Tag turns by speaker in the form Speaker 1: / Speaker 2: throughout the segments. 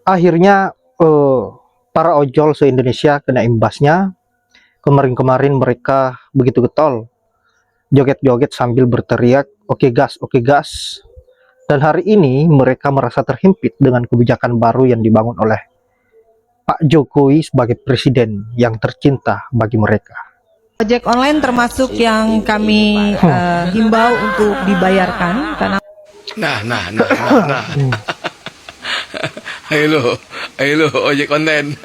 Speaker 1: Akhirnya para ojol se-Indonesia kena imbasnya. Kemarin-kemarin mereka begitu getol, joget-joget sambil berteriak, oke gas. Dan hari ini mereka merasa terhimpit dengan kebijakan baru yang dibangun oleh Pak Jokowi sebagai presiden yang tercinta bagi mereka.
Speaker 2: Ojek online termasuk yang kami himbau untuk dibayarkan karena
Speaker 3: Nah. Ayo lo ojek online.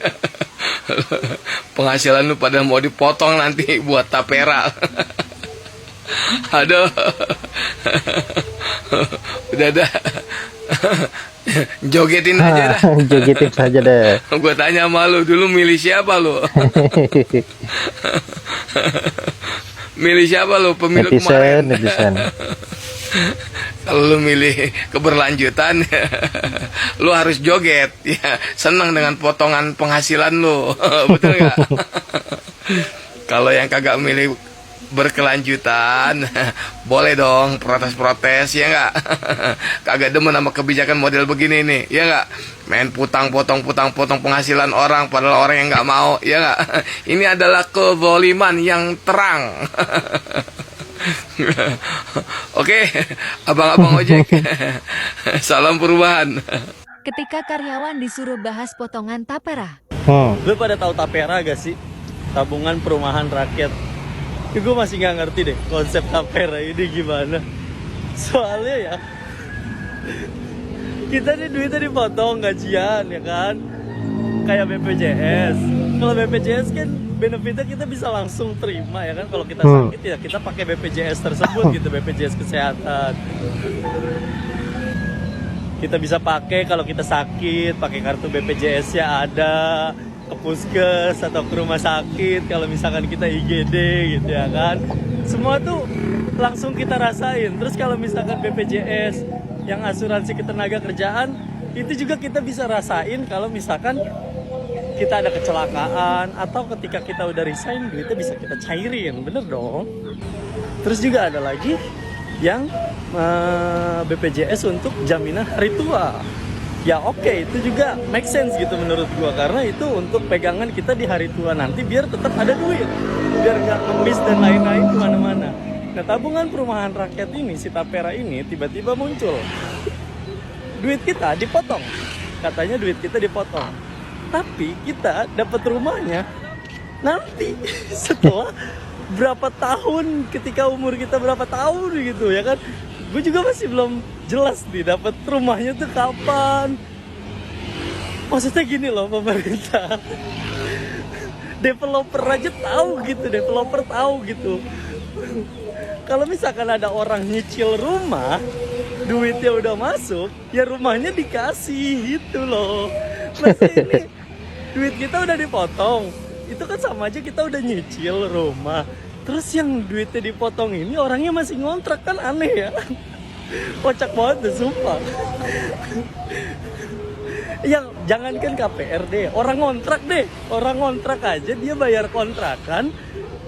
Speaker 3: Penghasilan lu pada mau dipotong nanti buat tapera. Aduh. Udah dah. Jogetin aja dah.
Speaker 1: Jogetin saja deh.
Speaker 3: Gue tanya sama lu, dulu milih siapa lu? Milih siapa lu pemilu kemarin?
Speaker 1: Netizen.
Speaker 3: Kalau lu milih keberlanjutan, lu harus joget, ya. Senang dengan potongan penghasilan lu, betul nggak? Kalau yang kagak milih berkelanjutan, boleh dong protes-protes, ya nggak? Kagak demen sama kebijakan model begini nih, ya nggak? Main potong penghasilan orang, padahal orang yang nggak mau, ya nggak? Ini adalah kezaliman yang terang. Oke, abang-abang ojek, salam perubahan.
Speaker 4: Ketika karyawan disuruh bahas potongan tapera.
Speaker 5: Lu pada tahu tapera gak sih? Tabungan Perumahan Rakyat. Gue masih nggak ngerti deh konsep tapera ini gimana. Soalnya ya, kita nih duitnya dipotong gajian ya kan, kayak BPJS. Kalau BPJS kan benefitnya kita bisa langsung terima ya kan. Kalau kita sakit ya kita pakai BPJS tersebut gitu, BPJS kesehatan. Kita bisa pakai kalau kita sakit, pakai kartu BPJS-nya ada, ke puskes atau ke rumah sakit kalau misalkan kita IGD gitu ya kan. Semua tuh langsung kita rasain. Terus kalau misalkan BPJS yang asuransi ketenaga kerjaan, itu juga kita bisa rasain kalau misalkan kita ada kecelakaan atau ketika kita udah resign, duitnya bisa kita cairin, bener dong. Terus juga ada lagi yang BPJS untuk jaminan hari tua. Ya oke, itu juga make sense gitu menurut gua, karena itu untuk pegangan kita di hari tua nanti biar tetap ada duit, biar nggak ngemis dan lain-lain kemana-mana. Nah, tabungan perumahan rakyat ini, si tapera ini tiba-tiba muncul. Duit kita dipotong, katanya duit kita dipotong. Tapi kita dapat rumahnya nanti setelah berapa tahun, ketika umur kita berapa tahun gitu ya kan. Gue juga masih belum jelas nih dapat rumahnya tuh kapan. Maksudnya gini loh, pemerintah, developer aja tahu gitu, developer tahu gitu. Kalau misalkan ada orang nyicil rumah, duitnya udah masuk, ya rumahnya dikasih gitu loh. Masa ini duit kita udah dipotong, itu kan sama aja kita udah nyicil rumah. Terus yang duitnya dipotong ini orangnya masih ngontrak, kan aneh ya. Kocak banget deh, sumpah. Yang jangankan KPR deh, orang ngontrak aja dia bayar kontrakan,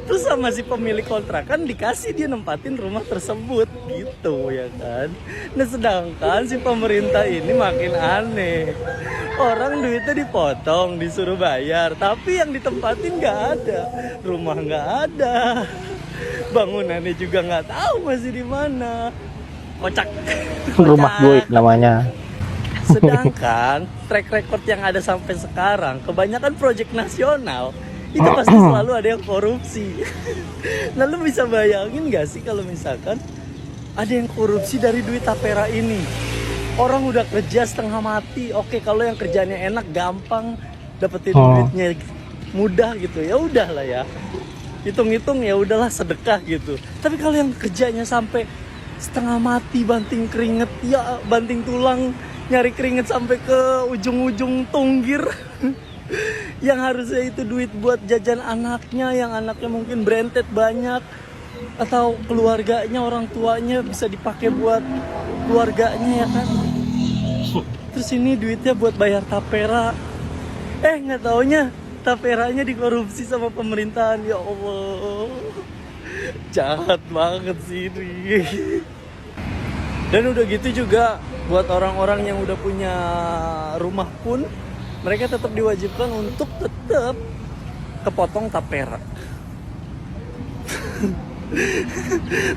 Speaker 5: terus sama si pemilik kontrakan dikasih dia nempatin rumah tersebut gitu ya kan. Nah sedangkan si pemerintah ini makin aneh. Orang duitnya dipotong, disuruh bayar, tapi yang ditempatin nggak ada, rumah nggak ada, bangunannya juga nggak tahu masih di mana. Kocak.
Speaker 1: Rumah goib namanya.
Speaker 5: Sedangkan track record yang ada sampai sekarang, kebanyakan proyek nasional itu pasti selalu ada yang korupsi. Nah lu bisa bayangin gak sih kalau misalkan ada yang korupsi dari duit tapera ini? Orang udah kerja setengah mati. Oke, kalau yang kerjanya enak, gampang dapetin duitnya mudah gitu, ya udahlah ya, hitung-hitung ya udahlah sedekah gitu. Tapi kalau yang kerjanya sampai setengah mati, banting keringet, ya banting tulang, nyari keringet sampai ke ujung-ujung tunggir, yang harusnya itu duit buat jajan anaknya, yang anaknya mungkin berentet banyak, atau keluarganya, orang tuanya bisa dipakai buat keluarganya ya kan. Terus ini duitnya buat bayar tapera, nggak taunya taperanya dikorupsi sama pemerintahan. Ya Allah, jahat banget sih ini. Dan udah gitu juga buat orang-orang yang udah punya rumah pun mereka tetap diwajibkan untuk tetap kepotong tapera.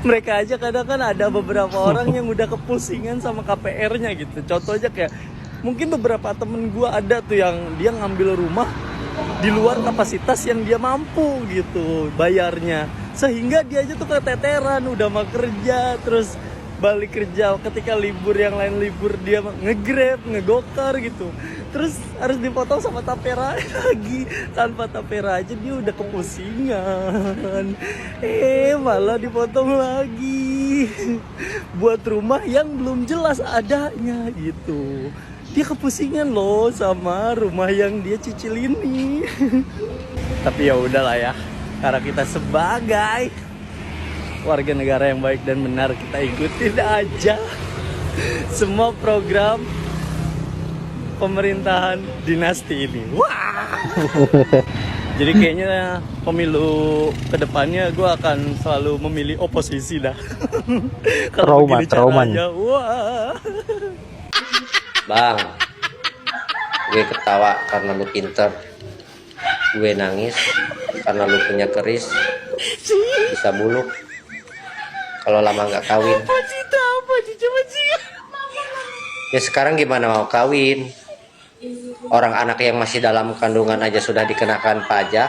Speaker 5: Mereka aja kadang kan ada beberapa orang yang udah kepusingan sama KPR-nya gitu. Contohnya kayak mungkin beberapa temen gua ada tuh yang dia ngambil rumah di luar kapasitas yang dia mampu gitu bayarnya, sehingga dia aja tuh keteteran udah mau kerja, terus balik kerja ketika libur, yang lain libur dia nge-grab, ngegokar gitu, terus harus dipotong sama tapera lagi. Tanpa tapera aja dia udah kepusingan, malah dipotong lagi buat rumah yang belum jelas adanya gitu. Dia kepusingan loh sama rumah yang dia cicil ini. Tapi ya udahlah ya, karena kita sebagai warga negara yang baik dan benar, kita ikutin aja semua program pemerintahan dinasti ini. Wah. Jadi kayaknya pemilu kedepannya gue akan selalu memilih oposisi dah. Kalau begini caranya, wah.
Speaker 6: Bang, gue ketawa karena lu pinter, gue nangis karena lu punya keris, bisa buluk kalau lama nggak kawin. Ya sekarang gimana mau kawin? Orang anak yang masih dalam kandungan aja sudah dikenakan pajak.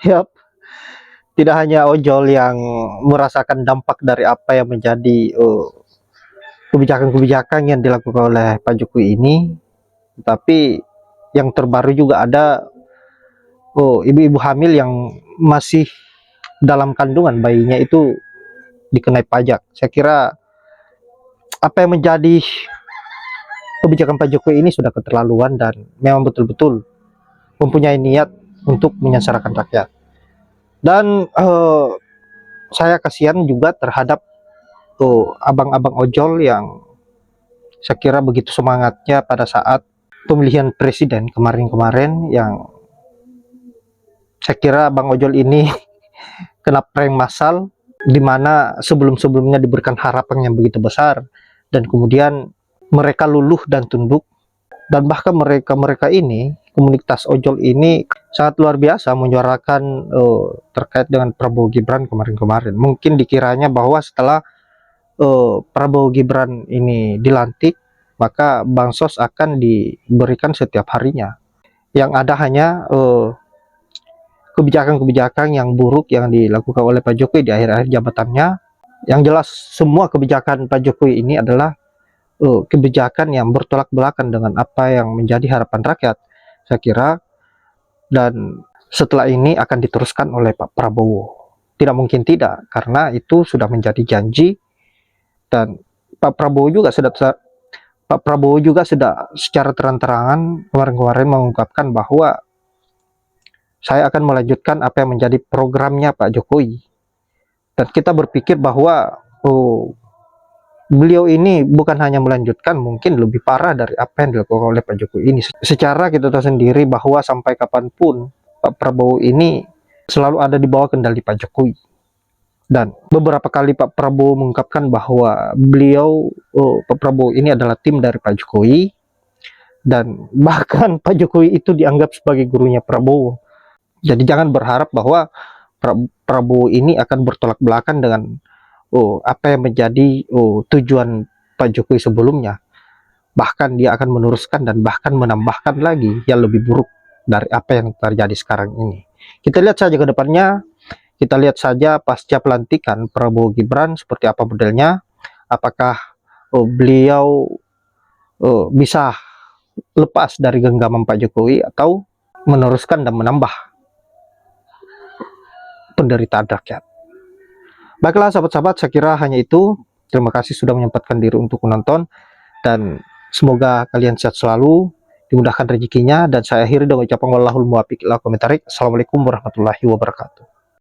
Speaker 1: Yap. Tidak hanya ojol yang merasakan dampak dari apa yang menjadi kebijakan-kebijakan yang dilakukan oleh Pak Jokowi ini, tapi yang terbaru juga ada ibu-ibu hamil yang masih dalam kandungan bayinya itu dikenai pajak. Saya kira apa yang menjadi kebijakan Pak Jokowi ini sudah keterlaluan dan memang betul-betul mempunyai niat untuk menyengsarakan rakyat. Dan saya kasihan juga terhadap abang-abang ojol yang saya kira begitu semangatnya pada saat pemilihan presiden kemarin-kemarin, yang saya kira abang ojol ini kena prank massal, di mana sebelum-sebelumnya diberikan harapan yang begitu besar dan kemudian mereka luluh dan tunduk. Dan bahkan mereka ini, komunitas ojol ini sangat luar biasa menyuarakan terkait dengan Prabowo Gibran kemarin-kemarin. Mungkin dikiranya bahwa setelah Prabowo Gibran ini dilantik, maka bansos akan diberikan setiap harinya. Yang ada hanya kebijakan-kebijakan yang buruk yang dilakukan oleh Pak Jokowi di akhir-akhir jabatannya. Yang jelas semua kebijakan Pak Jokowi ini adalah kebijakan yang bertolak belakang dengan apa yang menjadi harapan rakyat, saya kira. Dan setelah ini akan diteruskan oleh Pak Prabowo, tidak mungkin tidak, karena itu sudah menjadi janji. Dan Pak Prabowo juga sudah secara terang-terangan kemarin-kemarin mengungkapkan bahwa saya akan melanjutkan apa yang menjadi programnya Pak Jokowi. Dan kita berpikir bahwa beliau ini bukan hanya melanjutkan, mungkin lebih parah dari apa yang dilakukan oleh Pak Jokowi ini. Secara kita tahu sendiri bahwa sampai kapanpun Pak Prabowo ini selalu ada di bawah kendali Pak Jokowi. Dan beberapa kali Pak Prabowo mengungkapkan bahwa Pak Prabowo ini adalah tim dari Pak Jokowi. Dan bahkan Pak Jokowi itu dianggap sebagai gurunya Prabowo. Jadi jangan berharap bahwa Prabowo ini akan bertolak belakang dengan apa yang menjadi tujuan Pak Jokowi sebelumnya. Bahkan dia akan meneruskan dan bahkan menambahkan lagi yang lebih buruk dari apa yang terjadi sekarang ini. Kita lihat saja ke depannya, kita lihat saja pasca pelantikan Prabowo Gibran seperti apa modelnya. Apakah beliau bisa lepas dari genggaman Pak Jokowi atau meneruskan dan menambah penderitaan rakyat. Baiklah sahabat-sahabat, saya kira hanya itu. Terima kasih sudah menyempatkan diri untuk menonton, dan semoga kalian sehat selalu, dimudahkan rezekinya, dan saya akhiri dengan ucapan wallahul muwaffiq ila aqwamit thoriq. Assalamualaikum warahmatullahi wabarakatuh.